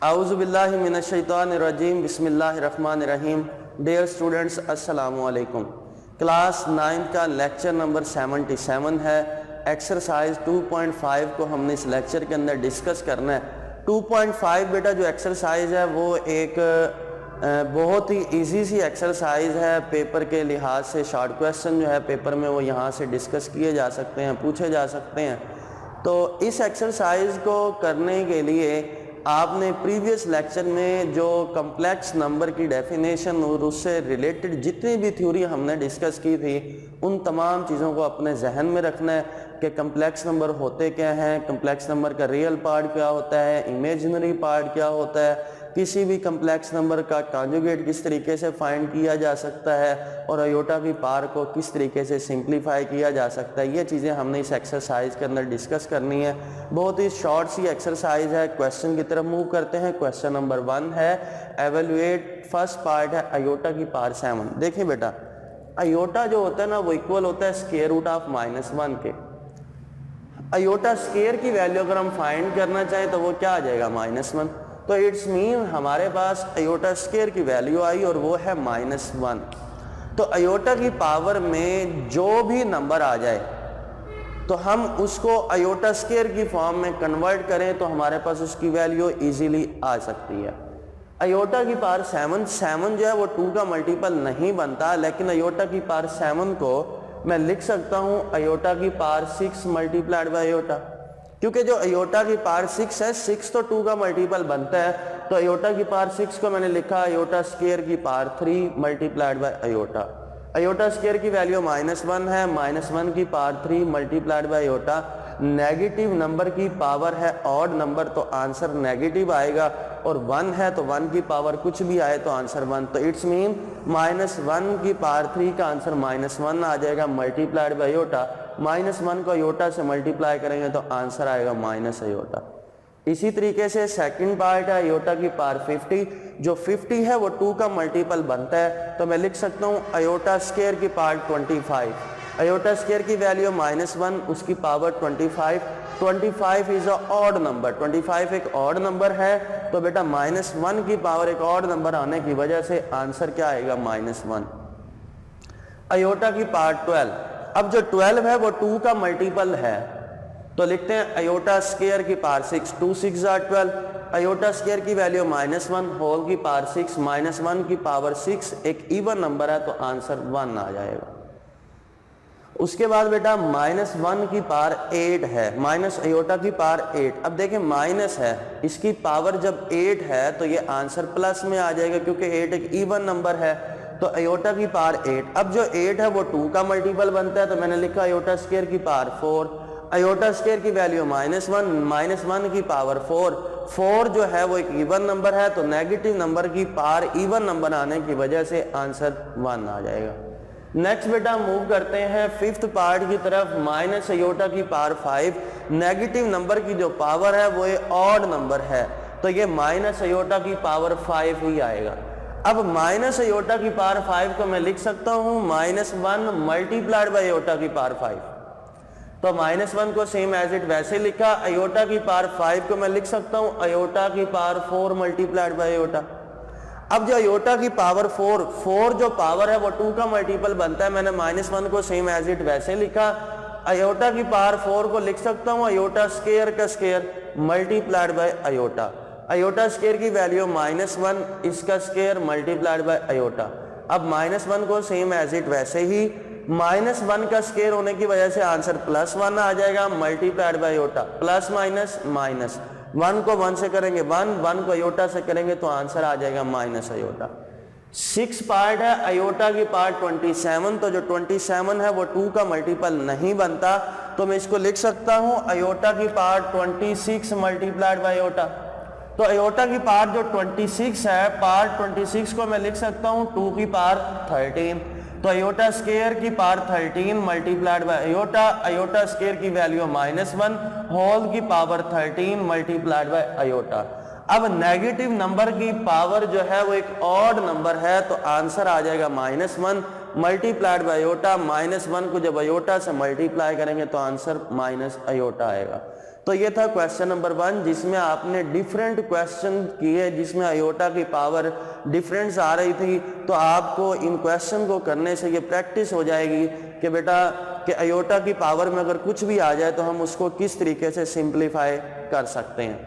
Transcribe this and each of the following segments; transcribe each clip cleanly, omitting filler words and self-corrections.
आऊज़ु बिल्लाहि मिनश शैतानिर रजीम बिस्मिल्लाहिर्रहमानिर्रहीम। Dear students, अस्सलामु अलैकुम। क्लास 9 का लेक्चर नंबर 77 है। एक्सरसाइज 2.5 को हमने इस लेक्चर के अंदर डिस्कस करना है। 2.5 बेटा जो एक्सरसाइज है वो एक बहुत ही इजी सी एक्सरसाइज है। पेपर के लिहाज से शॉर्ट क्वेश्चन जो है पेपर में वो यहाँ से डिस्कस किए जा सकते हैं, पूछे जा सकते हैं। तो इस एक्सरसाइज को करने के लिए आपने प्रीवियस लेक्चर में जो कम्प्लेक्स नंबर की डेफिनेशन और उससे रिलेटेड जितनी भी थ्योरी हमने डिस्कस की थी उन तमाम चीज़ों को अपने जहन में रखना है कि कम्प्लेक्स नंबर होते क्या हैं, कम्प्लेक्स नंबर का रियल पार्ट क्या होता है, इमेजिनरी पार्ट क्या होता है, किसी भी कम्प्लेक्स नंबर का कॉन्जुगेट किस तरीके से फाइंड किया जा सकता है और आयोटा की पावर को किस तरीके से सिंप्लीफाई किया जा सकता है। ये चीज़ें हमने इस एक्सरसाइज के अंदर डिस्कस करनी है। बहुत ही शॉर्ट सी एक्सरसाइज है। क्वेश्चन की तरफ मूव करते हैं। क्वेश्चन नंबर 1 है एवेल्युएट, फर्स्ट पार्ट है आयोटा की पावर 7। देखिए बेटा, आयोटा जो होता है ना वो इक्वल होता है स्क्वायर रूट ऑफ -1 के। आयोटा स्क्वायर की वैल्यू अगर हम फाइंड करना चाहें तो वो क्या आ जाएगा, -1। तो इट्स मीन हमारे पास आयोटा स्क्वायर की वैल्यू आई और वो है -1। तो आयोटा की पावर में जो भी नंबर आ जाए तो हम उसको आयोटा स्क्वायर की फॉर्म में कन्वर्ट करें तो हमारे पास उसकी वैल्यू इजीली आ सकती है। आयोटा की पावर 7 जो है वो 2 का मल्टीपल नहीं बनता, लेकिन आयोटा की पावर 7 को मैं लिख सकता हूं आयोटा की पावर 6 मल्टीप्लाइड बाय आयोटा, क्योंकि जो आयोटा की पावर 6 है 6 तो 2 का मल्टीपल बनता है। तो आयोटा की पावर 6 को मैंने लिखा आयोटा स्क्वायर की power 3 multiplied by iota. Iota square की वैल्यू -1 है, -1 की power 3 multiplied by iota. Negative number की पावर है ऑड नंबर तो आंसर नेगेटिव आएगा, और 1 है तो 1 की पावर कुछ भी आए तो आंसर 1। तो इट्स मीन -1 की पावर 3 का आंसर -1 आ जाएगा मल्टीप्लाइड बाय आयोटा। -1 को आयोटा से मल्टीप्लाई करेंगे तो आंसर आएगा माइनस आयोटा। इसी तरीके से सेकंड पार्ट है आयोटा की पावर 50। जो 50 है वो 2 का मल्टीपल बनता है, तो मैं लिख सकता हूँ आयोटा स्क्वायर की पावर 25। आयोटा स्क्वायर की वैल्यू -1, उसकी power 25। 25 is a odd number, 25 एक ऑड नंबर है। तो बेटा -1 की पावर एक ऑड नंबर आने की वजह से आंसर क्या आएगा, -1। आयोटा की पावर 12। अब जो 12 है वो 2 का मल्टीपल है, तो लिखते हैं आयोटा स्क्वायर की पावर 6, 2 6 आर 12। आयोटा स्क्वायर की वैल्यू -1 होल की पावर 6, -1 की पावर 6 एक इवन नंबर है तो आंसर 1 आ जाएगा। उसके बाद बेटा -1 की पावर 8 है, माइनस आयोटा की पावर 8। अब देखें माइनस है, इसकी पावर जब 8 है तो ये आंसर प्लस में आ जाएगा, क्योंकि 8 एक इवन नंबर है। तो आयोटा की पावर 8। अब जो 8 है वो 2 का मल्टीपल बनता है, तो मैंने लिखा आयोटा स्क्वायर की पावर 4। आयोटा स्क्वायर की वैल्यू -1 की पावर 4 जो है वो एक इवन नंबर है, तो नेगेटिव नंबर की पावर इवन नंबर आने की वजह से आंसर 1 आ जाएगा। नेक्स्ट बेटा मूव करते हैं फिफ्थ पार्ट की तरफ। माइनस आयोटा की पावर 5। नेगेटिव नंबर की जो पावर है वो एक ऑड नंबर है, तो ये माइनस आयोटा की पावर 5 ही आएगा। अब माइनस आयोटा की पावर 5 को मैं लिख सकता हूं -1 मल्टीप्लाइड बाय आयोटा की पावर 5। तो -1 को सेम एज इट वैसे लिखा। आयोटा की पावर 5 को मैं लिख सकता हूं आयोटा की पावर 4 मल्टीप्लाइड बाय आयोटा। अब जो आयोटा की पावर 4 जो पावर है वो 2 का मल्टीपल बनता है, मैंने -1 को सेम एज इट वैसे लिखा। आयोटा की पावर 4 को लिख सकता हूं आयोटा स्क्वायर का square multiplied by iota. Iota square की वैल्यू -1, इसका स्क्वायर मल्टीप्लाइड बाय आयोटा। अब -1 को सेम एज इट वैसे ही, -1 का स्क्वायर होने की वजह से आंसर +1 आ जाएगा multiplied by iota. Plus minus minus, 1 को 1 से करेंगे 1 को आयोटा से करेंगे तो आंसर आ जाएगा माइनस आयोटा। 6 पार्ट है आयोटा की पार्ट 27। तो जो 27 है वो 2 का मल्टीपल नहीं बनता, तो मैं इसको लिख सकता हूं आयोटा की पार्ट 26 मल्टीप्लाइड बाय आयोटा। तो आयोटा की पावर जो 26 है, पावर 26 को मैं लिख सकता हूं 2 की पावर 13। तो आयोटा स्क्वायर की power 13 multiplied by iota. Iota square की वैल्यू -1 होल की पावर 13 मल्टीप्लाइड बाय आयोटा। अब नेगेटिव नंबर की पावर जो है वो एक ऑड नंबर है, तो आंसर आ जाएगा -1 मल्टीप्लाइड बाय आयोटा। -1 को जब आयोटा से मल्टीप्लाई करेंगे तो आंसर माइनस आयोटा आएगा। तो ये था क्वेश्चन नंबर 1 जिसमें आपने डिफरेंट क्वेश्चन किए जिसमें आयोटा की पावर डिफरेंस आ रही थी। तो आपको इन क्वेश्चन को करने से ये प्रैक्टिस हो जाएगी कि बेटा कि आयोटा की पावर में अगर कुछ भी आ जाए तो हम उसको किस तरीके से सिंप्लीफाई कर सकते हैं।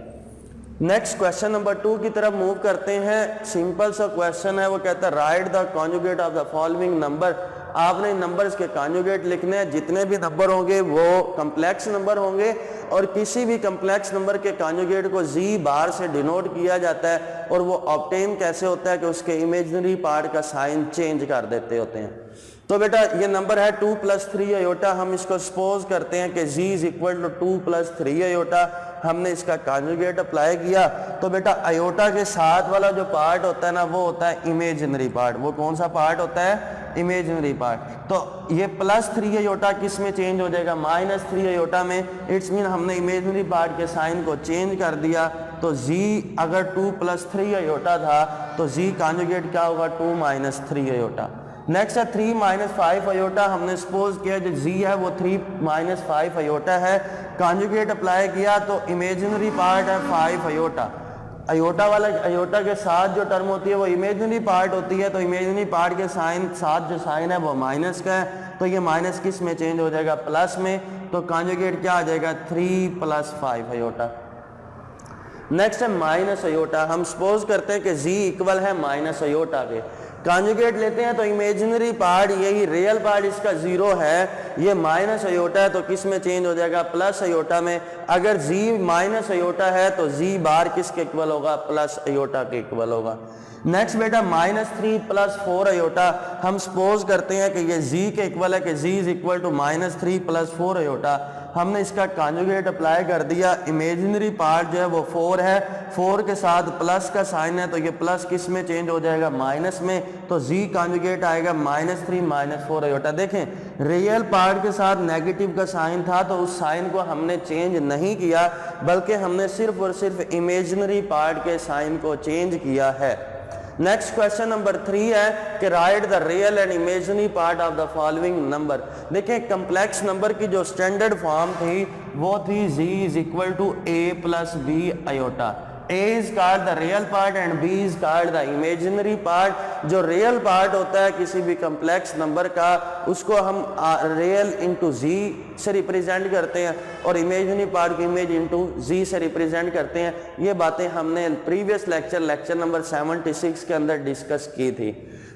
नेक्स्ट क्वेश्चन नंबर 2 की तरफ मूव करते हैं। सिंपल सा क्वेश्चन है, वो कहता है right the conjugate of the following number. आपने नंबर्स के कॉन्जुगेट लिखने हैं, जितने भी नंबर होंगे वो कम्प्लेक्स नंबर होंगे और किसी भी कम्प्लेक्स नंबर के कॉन्जुगेट को जी बार से डिनोट किया जाता है और वो ऑब्टेन कैसे होता है कि उसके इमेजिनरी पार्ट का साइन चेंज कर देते होते हैं। तो बेटा ये नंबर है 2 + 3 अयोटा। हम इसको सपोज करते हैं कि z = 2 + 3 अयोटा। हमने इसका कॉन्जुगेट अप्लाई किया तो बेटा अयोटा के साथ वाला जो पार्ट होता है ना वो होता है इमेजिनरी पार्ट। वो कौन सा पार्ट होता है? Imaginary part. तो ये +3 अयोटा किस में चेंज हो जाएगा? -3 अयोटा में। इट्स मीन हमने इमेजिनरी पार्ट के साइन को चेंज कर दिया। तो z अगर 2 + 3 अयोटा था तो z कॉन्जुगेट क्या होगा? 2 - 3 अयोटा। नेक्स्ट है 3 - 5 अयोटा। हमने सपोज किया जो z है वो 3 - 5 अयोटा है। कॉन्जुगेट अप्लाई किया तो इमेजिनरी पार्ट है 5 अयोटा। अयोटा वाला अयोटा के साथ जो टर्म होती है वो इमेजिनरी पार्ट होती है। तो इमेजिनरी पार्ट के साइन साथ जो साइन है वो माइनस का है। तो ये माइनस किस में चेंज हो जाएगा? प्लस में। तो कॉन्जुगेट क्या आ जाएगा? 3 + 5 अयोटा। नेक्स्ट है माइनस अयोटा। हम सपोज करते हैं कि z इक्वल है माइनस अयोटा के। कॉन्जुगेट लेते हैं तो इमेजिनरी पार्ट यही रियल पार्ट इसका 0 है, ये माइनस अयोटा है तो किस में चेंज हो जाएगा? प्लस अयोटा में। अगर z माइनस अयोटा है तो z बार किसके इक्वल होगा? प्लस अयोटा के इक्वल होगा। नेक्स्ट बेटा -3 + 4 अयोटा। हम सपोज करते हैं कि ये z के इक्वल है कि z = -3 + 4 अयोटा। हमने इसका कॉन्जुगेट अप्लाई कर दिया। इमेजिनरी पार्ट जो है वो 4 है, 4 के साथ प्लस का साइन है तो ये प्लस किस में चेंज हो जाएगा? माइनस में। तो z कॉन्जुगेट आएगा -3 - 4 अयोटा। देखें रियल पार्ट के साथ नेगेटिव का साइन था तो उस साइन को हमने चेंज नहीं किया बल्कि हमने सिर्फ और सिर्फ इमेजिनरी पार्ट के साइन को चेंज किया है। नेक्स्ट क्वेश्चन नंबर 3 है कि right the real and imaginary part of the following number. देखें कम्प्लेक्स नंबर की जो स्टैंडर्ड फॉर्म थी वो थी z = a + b iota. a is called the real part and b is called the imaginary part। जो real part होता है किसी भी कम्प्लेक्स नंबर का उसको हम रियल इंटू z से रिप्रेजेंट करते हैं और इमेजिनरी पार्ट की इमेज इंटू z से रिप्रेजेंट करते हैं। ये बातें हमने प्रीवियस लेक्चर नंबर 76 के अंदर डिस्कस की थी।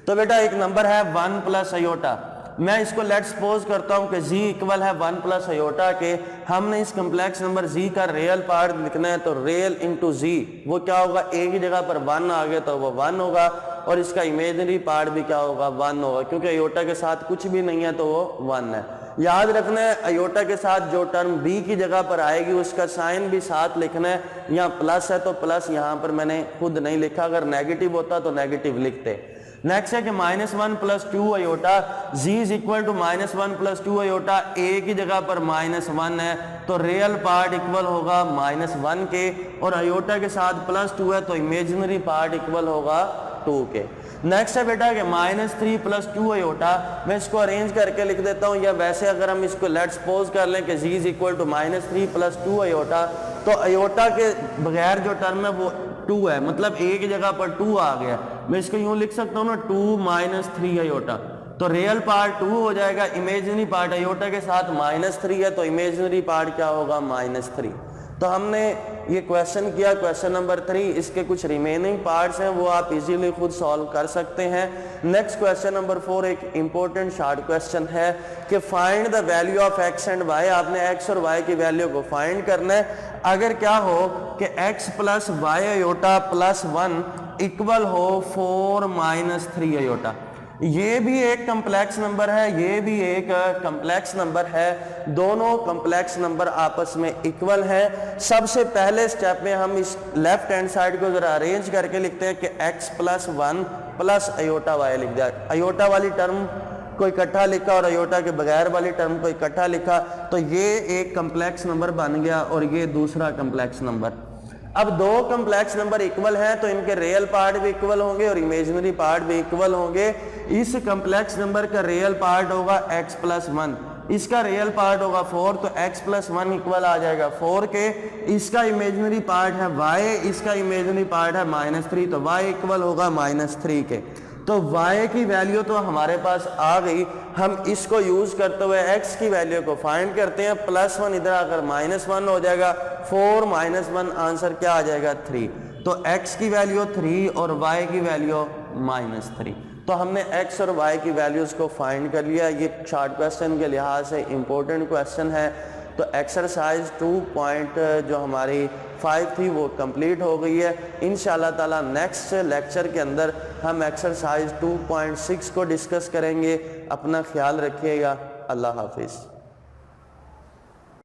तो बेटा एक नंबर है 1 + अयोटा। मैं इसको लेट सपोज करता हूं कि z इक्वल है 1 + अयोटा के। हमने इस कम्प्लेक्स नंबर z का रियल पार्ट लिखना है तो रियल इंटू z वो क्या होगा? a की जगह पर 1 आ गया तो वो 1 होगा और इसका इमेजिनरी पार्ट भी क्या होगा? 1 होगा क्योंकि अयोटा के साथ कुछ भी नहीं है तो वो 1 है। याद रखना है अयोटा के साथ जो टर्म b की जगह पर आएगी उसका साइन भी साथ लिखना है। यहाँ प्लस है तो प्लस यहाँ पर मैंने खुद नहीं लिखा, अगर नेगेटिव होता तो नेगेटिव लिखते। नेक्स्ट है कि -1 + 2 अयोटा। z = -1 + 2 aorta. a की जगह पर -1 है तो रियल पार्ट इक्वल होगा -1 के और अयोटा के साथ +2 है तो इमेजिनरी पार्ट इक्वल होगा 2 के। नेक्स्ट है बेटा कि -3 + 2 अयोटा। मैं इसको अरेंज करके लिख देता हूँ या वैसे अगर हम इसको लेट सपोज कर लें कि z = -3 + 2 अयोटा तो अयोटा के बगैर जो टर्म है वो 2 है, मतलब a की जगह पर 2 आ गया। मैं इसको यूं लिख सकता हूँ ना 2 - 3 अयोटा। तो रियल पार्ट 2 हो जाएगा, इमेजिनरी पार्ट अयोटा के साथ -3 है तो इमेजिनरी पार्ट क्या होगा? -3। तो हमने ये क्वेश्चन किया क्वेश्चन नंबर 3। इसके कुछ रिमेनिंग पार्ट्स हैं वो आप इजीली खुद सॉल्व कर सकते हैं। नेक्स्ट क्वेश्चन नंबर 4 एक इंपॉर्टेंट शॉर्ट क्वेश्चन है कि find the value of x and y। आपने x और y की वैल्यू को फाइंड करना है। अगर क्या हो कि x + y अयोटा + 1 इक्वल हो 4 - 3 अयोटा। ये भी एक कम्प्लेक्स नंबर है, ये भी एक कम्प्लेक्स नंबर है, दोनों कम्प्लेक्स नंबर आपस में इक्वल हैं। सबसे पहले स्टेप में हम इस लेफ्ट हैंड साइड को जरा अरेंज करके लिखते हैं कि x + 1 + अयोटा y लिख दिया। अयोटा वाली टर्म को इकट्ठा लिखा और अयोटा के बगैर वाली टर्म को इकट्ठा लिखा तो ये एक कम्प्लेक्स नंबर बन गया और ये दूसरा कम्प्लेक्स नंबर। अब दो कम्प्लेक्स नंबर इक्वल हैं तो इनके रियल पार्ट भी इक्वल होंगे और इमेजिनरी पार्ट भी इक्वल होंगे। इस कम्प्लेक्स नंबर का रियल पार्ट होगा x + 1, इसका रियल पार्ट होगा 4, तो x प्लस 1 इक्वल आ जाएगा 4 के। इसका इमेजिनरी पार्ट है y, इसका इमेजिनरी पार्ट है -3, तो y इक्वल होगा -3 के। तो y की वैल्यू तो हमारे पास आ गई। हम इसको यूज करते हुए x की वैल्यू को फाइंड करते हैं। +1 इधर आकर -1 हो जाएगा, 4 - 1 आंसर क्या आ जाएगा 3। तो x की वैल्यू 3 और y की वैल्यू -3। तो हमने x और y की वैल्यूज को फाइंड कर लिया। ये शॉर्ट क्वेश्चन के लिहाज से इम्पोर्टेंट क्वेश्चन है। तो एक्सरसाइज 2 जो हमारी 5 थी वो कंप्लीट हो गई है। इंशाल्लाह ताला नेक्स्ट लेक्चर के अंदर हम एक्सरसाइज 2.6 को डिस्कस करेंगे। अपना ख्याल रखिएगा। अल्लाह हाफिज़।